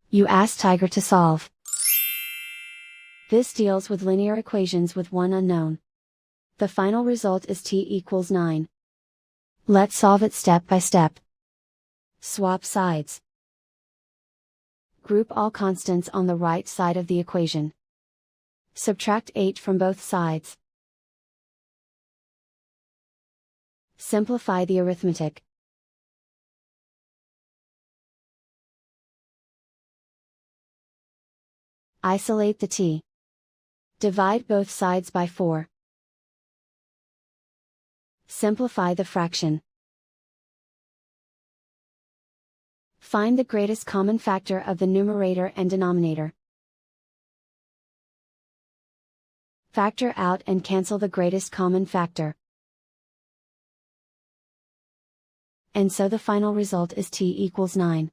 You ask Tiger to solve. This deals with linear equations with one unknown. The final result is t equals 9. Let's solve it step by step. Swap sides. Group all constants on the right side of the equation. Subtract 8 from both sides. Simplify the arithmetic. Isolate the t. Divide both sides by 4. Simplify the fraction. Find the greatest common factor of the numerator and denominator. Factor out and cancel the greatest common factor. And so the final result is t equals 9.